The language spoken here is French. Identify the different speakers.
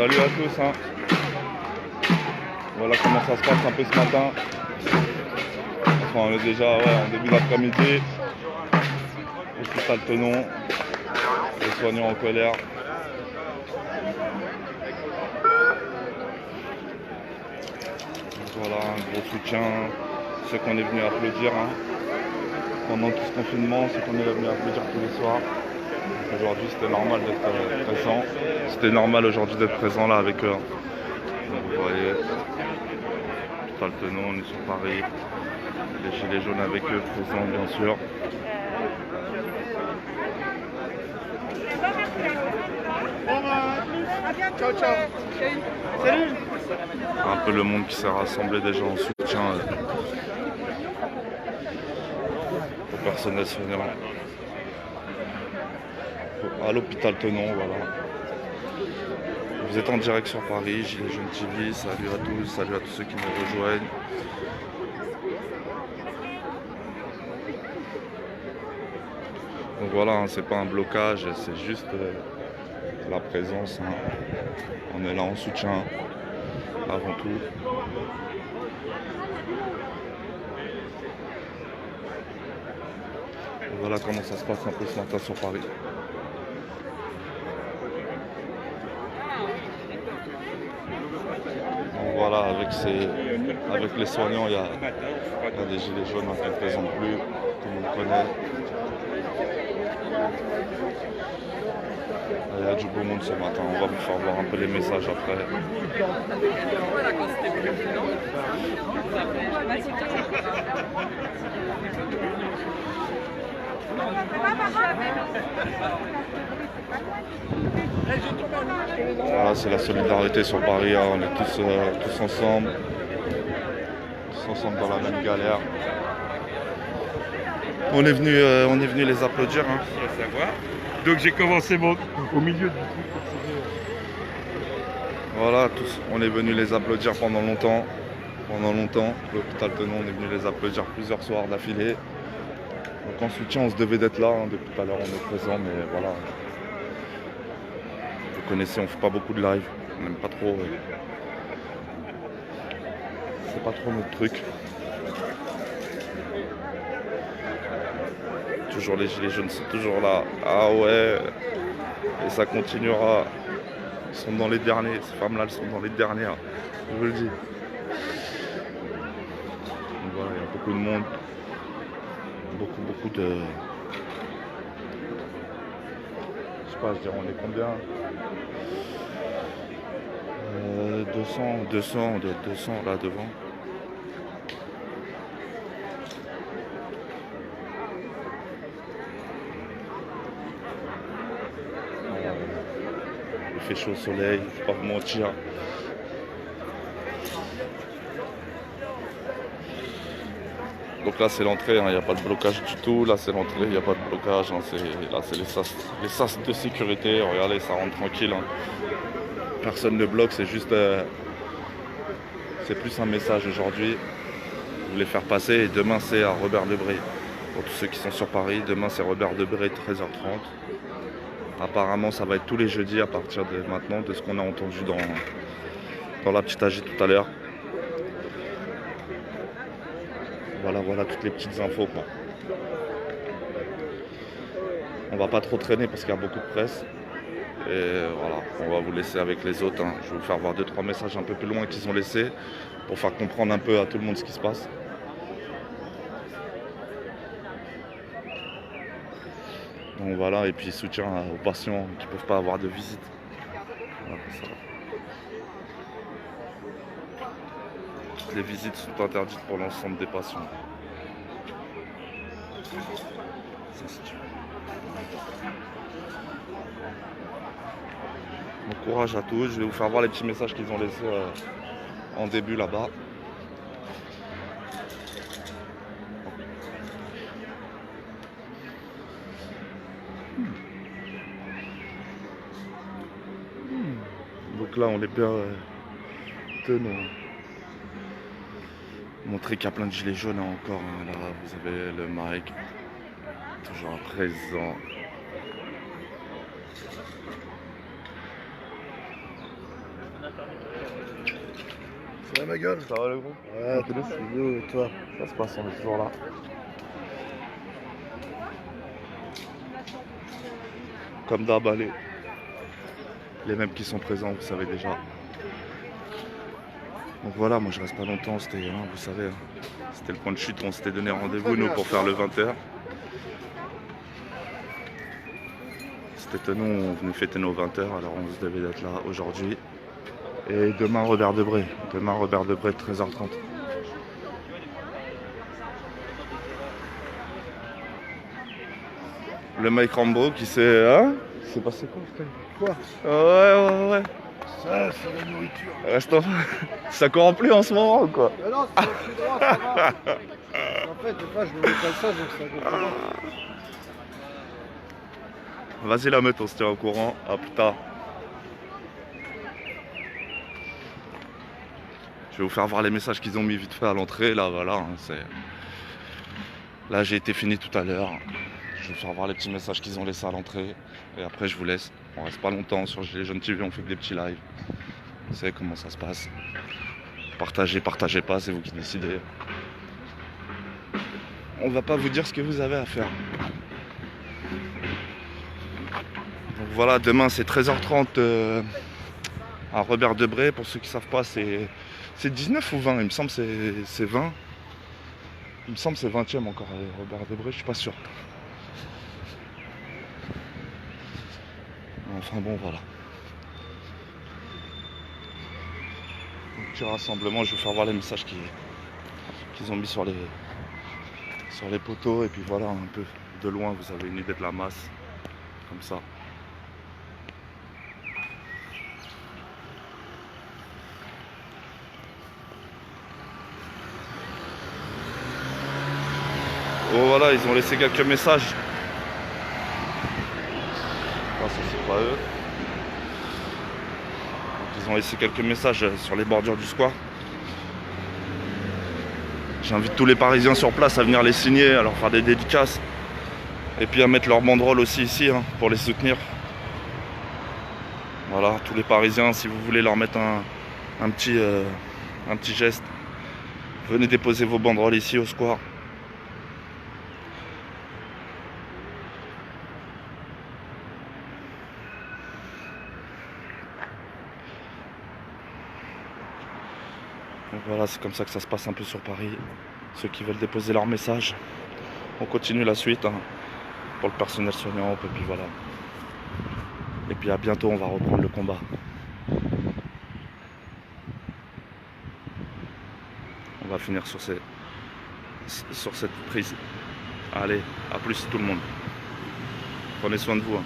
Speaker 1: Salut à tous, hein. Voilà comment ça se passe un peu ce matin. Enfin, on est déjà en début d'après-midi. Hôpital Tenon. Les soignants en colère. Voilà, un gros soutien. Ceux qu'on est venu applaudir, hein. Pendant tout ce confinement, ceux qu'on est venu applaudir tous les soirs. Aujourd'hui, c'était normal d'être présent. C'était normal aujourd'hui d'être présent là avec eux. Donc, vous voyez, Hôpital Tenon, on est sur Paris. Les gilets jaunes avec eux présents, bien sûr.
Speaker 2: Ciao, ciao. Salut.
Speaker 1: Un peu le monde qui s'est rassemblé déjà en soutien au personnel soignant. À l'hôpital Tenon, voilà. Vous êtes en direct sur Paris, Gilets jaunes TV, salut à tous ceux qui nous rejoignent. Donc voilà, hein, c'est pas un blocage, c'est juste la présence. Hein. On est là en soutien, avant tout. Et voilà comment ça se passe un peu ce matin sur Paris. Donc voilà, avec les soignants, il y a des gilets jaunes qui ne présentent plus, tout le monde connaît. Il y a du beau monde ce matin, on va vous faire voir un peu les messages après. Voilà, c'est la solidarité sur Paris, hein. On est tous ensemble dans la même galère. On est venu les applaudir, hein.
Speaker 2: Donc j'ai commencé au milieu du truc.
Speaker 1: Voilà, tous, on est venu les applaudir pendant longtemps. L'hôpital Tenon, on est venu les applaudir plusieurs soirs d'affilée. Donc en soutien, on se devait d'être là, hein. Depuis tout à l'heure, on est présent, mais voilà. Vous connaissez, on fait pas beaucoup de live, on n'aime pas trop. C'est pas trop notre truc. Toujours les gilets jaunes sont toujours là. Ah ouais. Et ça continuera. Ils sont dans les derniers. Ces femmes-là, elles sont dans les dernières. Je vous le dis. Donc voilà, il y a beaucoup de monde. Beaucoup de... Je sais pas, je dirais on est combien 200 là devant. Il fait chaud au soleil, je vais pas vous mentir. Donc là c'est l'entrée, hein, il n'y a pas de blocage du tout. Là c'est l'entrée, il n'y a pas de blocage. Hein, là c'est les sas de sécurité. Regardez, ça rentre tranquille. Hein. Personne ne bloque, c'est juste... c'est plus un message aujourd'hui. Je voulais faire passer et demain c'est à Robert Debré. Pour tous ceux qui sont sur Paris, demain c'est Robert Debré 13h30. Apparemment ça va être tous les jeudis à partir de maintenant, de ce qu'on a entendu dans la petite AG tout à l'heure. Voilà toutes les petites infos, quoi. On va pas trop traîner parce qu'il y a beaucoup de presse. Et voilà, on va vous laisser avec les autres. Hein. Je vais vous faire voir 2-3 messages un peu plus loin qu'ils ont laissés pour faire comprendre un peu à tout le monde ce qui se passe. Donc voilà, et puis soutien aux patients qui ne peuvent pas avoir de visite. Voilà, ça. Toutes les visites sont interdites pour l'ensemble des patients. Ça, bon courage à tous, je vais vous faire voir les petits messages qu'ils ont laissés en début là-bas. Donc là on est bien tenons. Montrer qu'il y a plein de gilets jaunes encore. Hein. Là vous avez le Mike toujours présent.
Speaker 3: Ça va ma gueule?
Speaker 1: Ça va le gros?
Speaker 3: Ouais, c'est mieux, et toi?
Speaker 1: Ça se passe, on est toujours là. Comme d'hab, allez. Les mêmes qui sont présents, vous savez déjà. Donc voilà, moi je reste pas longtemps, c'était, vous savez, c'était le point de chute, on s'était donné rendez-vous nous pour faire le 20h. C'était nous, on venait fêter nos 20h, alors on se devait d'être là aujourd'hui. Et demain Robert Debré, 13h30. Le Mike Rambo qui s'est... Hein? C'est passé quoi frère?
Speaker 3: Quoi?
Speaker 1: Ouais.
Speaker 3: Ça, c'est la nourriture.
Speaker 1: Reste en... Ça court plus en ce moment ou quoi?
Speaker 3: Mais non, c'est le plus droit, ça va. En fait, des fois, je me mets pas ça, donc ça va pas.
Speaker 1: Vas-y la meute, on se tient au courant. À plus tard. Je vais vous faire voir les messages qu'ils ont mis vite fait à l'entrée. Là, voilà. Là, j'ai été fini tout à l'heure. Je vais vous faire voir les petits messages qu'ils ont laissés à l'entrée. Et après, je vous laisse. On reste pas longtemps sur les Jeunes TV. On fait que des petits lives. Vous savez comment ça se passe. Partagez pas. C'est vous qui décidez. On va pas vous dire ce que vous avez à faire. Donc voilà, demain c'est 13h30 à Robert Debré. Pour ceux qui savent pas, c'est 19 ou 20, il me semble c'est 20. Il me semble c'est 20e encore Robert Debré, je suis pas sûr. Enfin bon voilà. Un petit rassemblement, je vais vous faire voir les messages qu'ils ont mis sur les poteaux et puis voilà, un peu de loin vous avez une idée de la masse. Comme ça. Oh voilà, ils ont laissé quelques messages. Ah, ça c'est pas eux. Donc, ils ont laissé quelques messages sur les bordures du square. J'invite tous les Parisiens sur place à venir les signer, à leur faire des dédicaces. Et puis à mettre leur banderole aussi ici pour les soutenir. Voilà, tous les Parisiens, si vous voulez leur mettre un petit geste, venez déposer vos banderoles ici au square. Donc voilà, c'est comme ça que ça se passe un peu sur Paris. Ceux qui veulent déposer leur message, on continue la suite pour le personnel soignant, et puis voilà. Et puis à bientôt, on va reprendre le combat. On va finir sur cette prise. Allez, à plus tout le monde. Prenez soin de vous.